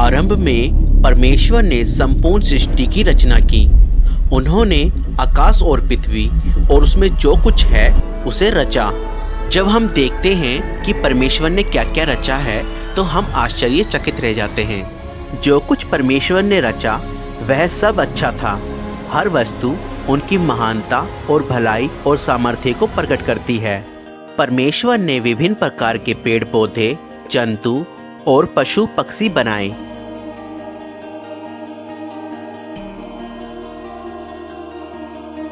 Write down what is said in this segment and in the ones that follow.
आरंभ में परमेश्वर ने संपूर्ण सृष्टि की रचना की। उन्होंने आकाश और पृथ्वी और उसमें जो कुछ है उसे रचा। जब हम देखते हैं कि परमेश्वर ने क्या क्या रचा है तो हम आश्चर्यचकित रह जाते हैं। जो कुछ परमेश्वर ने रचा वह सब अच्छा था। हर वस्तु उनकी महानता और भलाई और सामर्थ्य को प्रकट करती है। परमेश्वर ने विभिन्न प्रकार के पेड़ पौधे, जंतु और पशु पक्षी बनाए।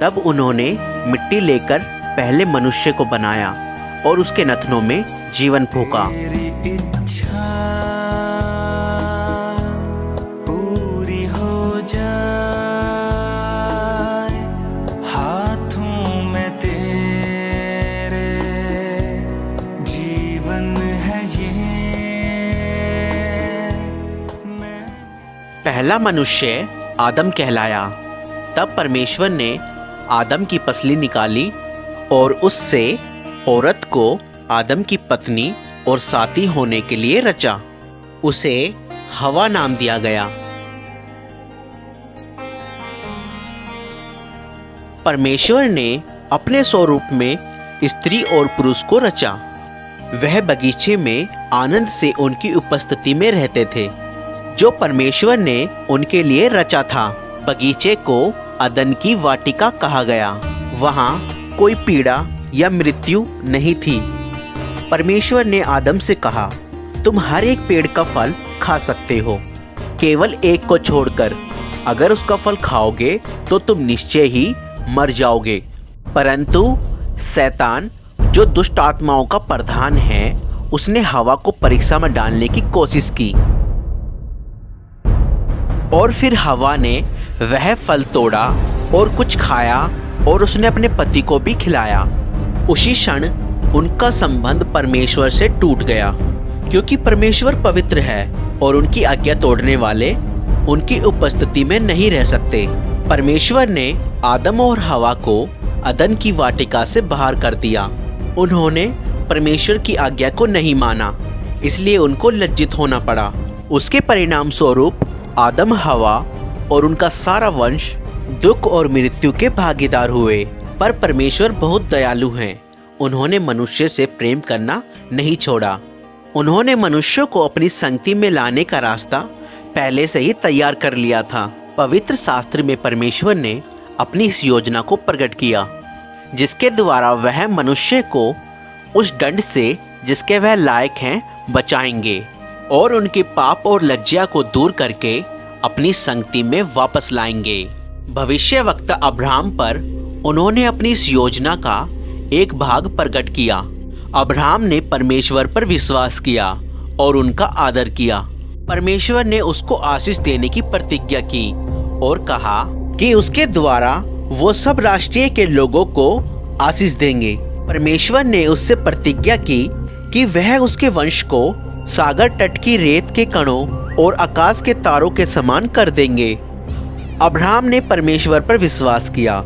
तब उन्होंने मिट्टी लेकर पहले मनुष्य को बनाया और उसके नथनों में जीवन फूंका। पूरी हो जाए, हाथों में तेरे जीवन है ये। पहला मनुष्य आदम कहलाया। तब परमेश्वर ने आदम की पसली निकाली और उससे औरत को आदम की पत्नी और साथी होने के लिए रचा। उसे हवा नाम दिया गया। परमेश्वर ने अपने स्वरूप में स्त्री और पुरुष को रचा। वह बगीचे में आनंद से उनकी उपस्थिति में रहते थे जो परमेश्वर ने उनके लिए रचा था। बगीचे को अदन की वाटिका कहा गया। वहाँ कोई पीड़ा या मृत्यु नहीं थी। परमेश्वर ने आदम से कहा, तुम हर एक पेड़ का फल खा सकते हो, केवल एक को छोड़कर। अगर उसका फल खाओगे तो तुम निश्चय ही मर जाओगे। परंतु शैतान, जो दुष्ट आत्माओं का प्रधान है, उसने हवा को परीक्षा में डालने की कोशिश की और फिर हवा ने वह फल तोड़ा और कुछ खाया और उसने अपने पति को भी खिलाया। उसी क्षण उनका संबंध परमेश्वर से टूट गया, क्योंकि परमेश्वर पवित्र है और उनकी आज्ञा तोड़ने वाले उनकी उपस्थिति में नहीं रह सकते। परमेश्वर ने आदम और हवा को अदन की वाटिका से बाहर कर दिया। उन्होंने परमेश्वर की आज्ञा को नहीं माना, इसलिए उनको लज्जित होना पड़ा। उसके परिणाम स्वरूप आदम, हवा और उनका सारा वंश दुख और मृत्यु के भागीदार हुए। पर परमेश्वर बहुत दयालु हैं। उन्होंने मनुष्य से प्रेम करना नहीं छोड़ा। उन्होंने मनुष्य को अपनी संगति में लाने का रास्ता पहले से ही तैयार कर लिया था। पवित्र शास्त्र में परमेश्वर ने अपनी इस योजना को प्रकट किया, जिसके द्वारा वह मनुष्य को उस दंड से जिसके वह लायक हैं बचाएंगे और उनके पाप और लज्जा को दूर करके अपनी संगति में वापस लाएंगे। भविष्यवक्ता अब्राहम पर उन्होंने अपनी इस योजना का एक भाग प्रकट किया। अब्राहम ने परमेश्वर पर विश्वास किया और उनका आदर किया। परमेश्वर ने उसको आशीष देने की प्रतिज्ञा की और कहा कि उसके द्वारा वो सब राष्ट्रीय के लोगों को आशीष देंगे। परमेश्वर ने उससे प्रतिज्ञा की कि वह उसके वंश को सागर तट की रेत के कणों और आकाश के तारों के समान कर देंगे। अब्राहम ने परमेश्वर पर विश्वास किया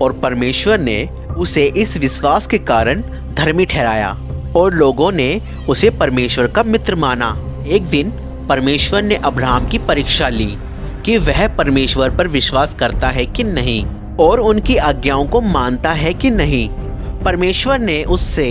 और परमेश्वर ने उसे इस विश्वास के कारण धर्मी ठहराया और लोगों ने उसे परमेश्वर का मित्र माना। एक दिन परमेश्वर ने अब्राहम की परीक्षा ली कि वह परमेश्वर पर विश्वास करता है कि नहीं और उनकी आज्ञाओं को मानता है कि नहीं। परमेश्वर ने उससे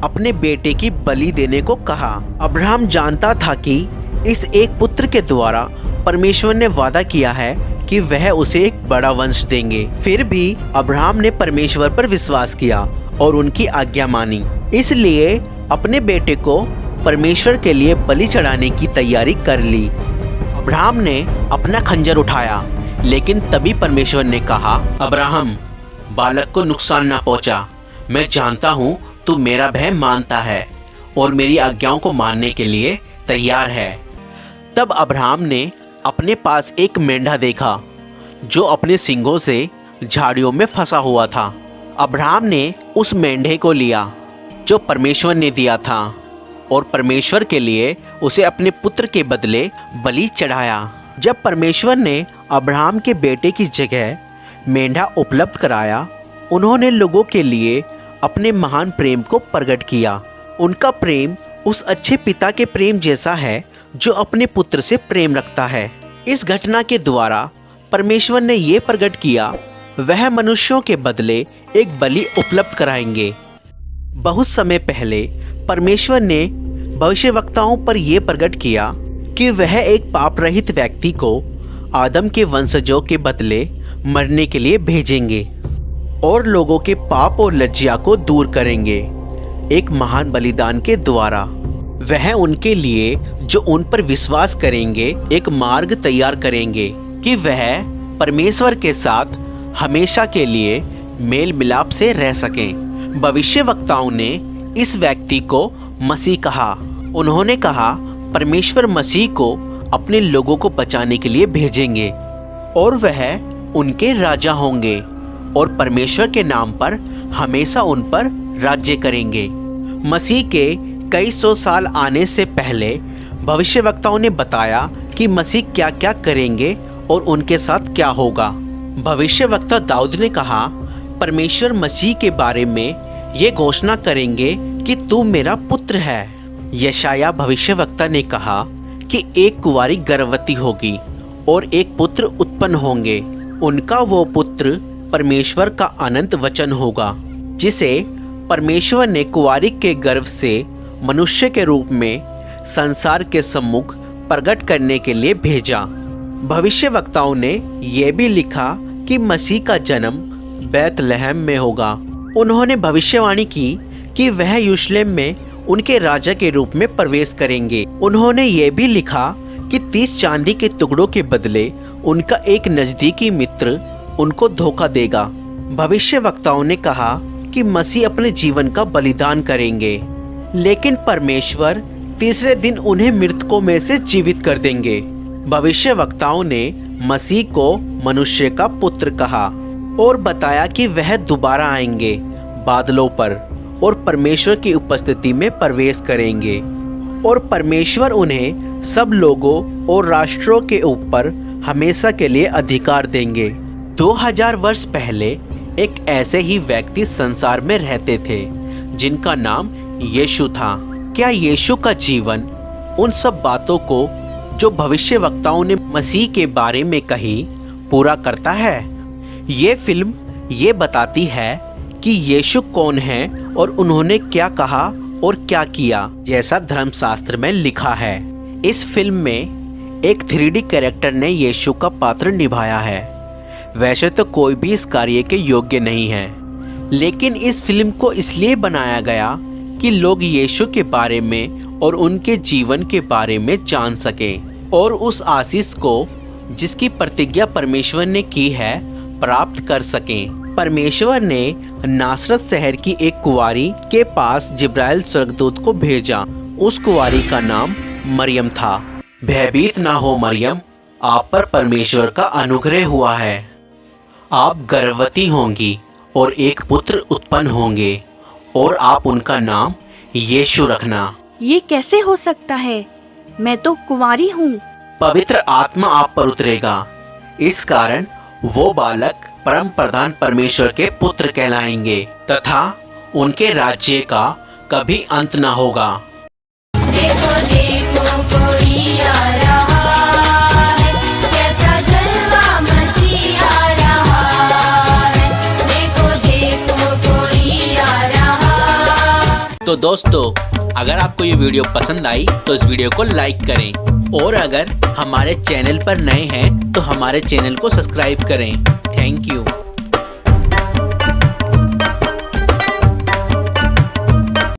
अपने बेटे की बलि देने को कहा। अब्राहम जानता था कि इस एक पुत्र के द्वारा परमेश्वर ने वादा किया है कि वह उसे एक बड़ा वंश देंगे। फिर भी अब्राहम ने परमेश्वर पर विश्वास किया और उनकी आज्ञा मानी, इसलिए अपने बेटे को परमेश्वर के लिए बलि चढ़ाने की तैयारी कर ली। अब्राहम ने अपना खंजर उठाया, लेकिन तभी परमेश्वर ने कहा, अब्राहम, बालक को नुकसान ना पहुंचा। मैं जानता हूँ तू मेरा भय मानता है और मेरी आज्ञाओं को मानने के लिए तैयार है। तब अब्राहम ने अपने पास एक मेंढा देखा जो अपने सींगों से झाड़ियों में फंसा हुआ था। अब्राहम ने उस मेंढे को लिया जो परमेश्वर ने दिया था और परमेश्वर के लिए उसे अपने पुत्र के बदले बलि चढ़ाया। जब परमेश्वर ने अब्राहम के बेटे की जगह मेंढा उपलब्ध कराया, उन्होंने लोगों के लिए अपने महान प्रेम को प्रकट किया। उनका प्रेम उस अच्छे पिता के प्रेम जैसा है जो अपने पुत्र से प्रेम रखता है। इस घटना के द्वारा परमेश्वर ने ये प्रकट किया वह मनुष्यों के बदले एक बलि उपलब्ध कराएंगे। बहुत समय पहले परमेश्वर ने भविष्यवक्ताओं पर यह प्रकट किया कि वह एक पाप रहित व्यक्ति को आदम के वंशजों के बदले मरने के लिए भेजेंगे और लोगों के पाप और लज्जा को दूर करेंगे एक महान बलिदान के द्वारा। वह उनके लिए जो उन पर विश्वास करेंगे एक मार्ग तैयार करेंगे कि वह परमेश्वर के साथ हमेशा के लिए मेल मिलाप से रह सकें। भविष्यवक्ताओं ने इस व्यक्ति को मसीह कहा। उन्होंने कहा परमेश्वर मसीह को अपने लोगों को बचाने के लिए भेजेंगे और वह उनके राजा होंगे और परमेश्वर के नाम पर हमेशा उन पर राज्य करेंगे। मसीह के कई सौ साल आने से पहले भविष्यवक्ताओं ने बताया कि मसीह क्या क्या करेंगे और उनके साथ क्या होगा। भविष्यवक्ता दाऊद ने कहा परमेश्वर मसीह के बारे में ये घोषणा करेंगे कि तू मेरा पुत्र है। यशाया भविष्यवक्ता ने कहा कि एक कुंवारी गर्भवती होगी और एक पुत्र उत्पन्न होंगे। उनका वो पुत्र परमेश्वर का अनंत वचन होगा जिसे परमेश्वर ने कुंवारी के गर्भ से मनुष्य के रूप में संसार के सम्मुख प्रकट करने के लिए भेजा। भविष्यवक्ताओं ने यह भी लिखा कि मसीह का जन्म बैतलहम में होगा। उन्होंने भविष्यवाणी की कि वह यरूशलेम में उनके राजा के रूप में प्रवेश करेंगे। उन्होंने ये भी लिखा कि 30 चांदी के टुकड़ों के बदले उनका एक नज़दीकी मित्र उनको धोखा देगा। भविष्यवक्ताओं ने कहा कि मसीह अपने जीवन का बलिदान करेंगे, लेकिन परमेश्वर तीसरे दिन उन्हें मृतकों में से जीवित कर देंगे। भविष्यवक्ताओं ने मसीह को मनुष्य का पुत्र कहा और बताया कि वह दोबारा आएंगे बादलों पर और परमेश्वर की उपस्थिति में प्रवेश करेंगे और परमेश्वर उन्हें सब लोगों और राष्ट्रों के ऊपर हमेशा के लिए अधिकार देंगे। 2000 वर्ष पहले एक ऐसे ही व्यक्ति संसार में रहते थे जिनका नाम यीशु था। क्या यीशु का जीवन उन सब बातों को जो भविष्यवक्ताओं ने मसीह के बारे में कही पूरा करता है? ये फिल्म ये बताती है कि यीशु कौन है और उन्होंने क्या कहा और क्या किया, जैसा धर्मशास्त्र में लिखा है। इस फिल्म में एक 3D कैरेक्टर ने यीशु का पात्र निभाया है। वैसे तो कोई भी इस कार्य के योग्य नहीं है, लेकिन इस फिल्म को इसलिए बनाया गया कि लोग यीशु के बारे में और उनके जीवन के बारे में जान सकें और उस आशीष को जिसकी प्रतिज्ञा परमेश्वर ने की है प्राप्त कर सकें। परमेश्वर ने नासरत शहर की एक कुंवारी के पास जिब्राइल स्वर्गदूत को भेजा। उस कुंवारी का नाम मरियम था। भयभीत ना हो मरियम, आप पर परमेश्वर का अनुग्रह हुआ है। आप गर्भवती होंगी और एक पुत्र उत्पन्न होंगे और आप उनका नाम यीशु रखना। ये कैसे हो सकता है? मैं तो कुंवारी हूँ। पवित्र आत्मा आप पर उतरेगा, इस कारण वो बालक परम प्रधान परमेश्वर के पुत्र कहलाएंगे तथा उनके राज्य का कभी अंत न होगा। देखो देखो कोई आ रहा है, कैसा जलवा मसीह आ रहा है। देखो देखो कोई आ रहा। तो दोस्तों, अगर आपको ये वीडियो पसंद आई तो इस वीडियो को लाइक करें और अगर हमारे चैनल पर नए हैं तो हमारे चैनल को सब्सक्राइब करें। Thank you.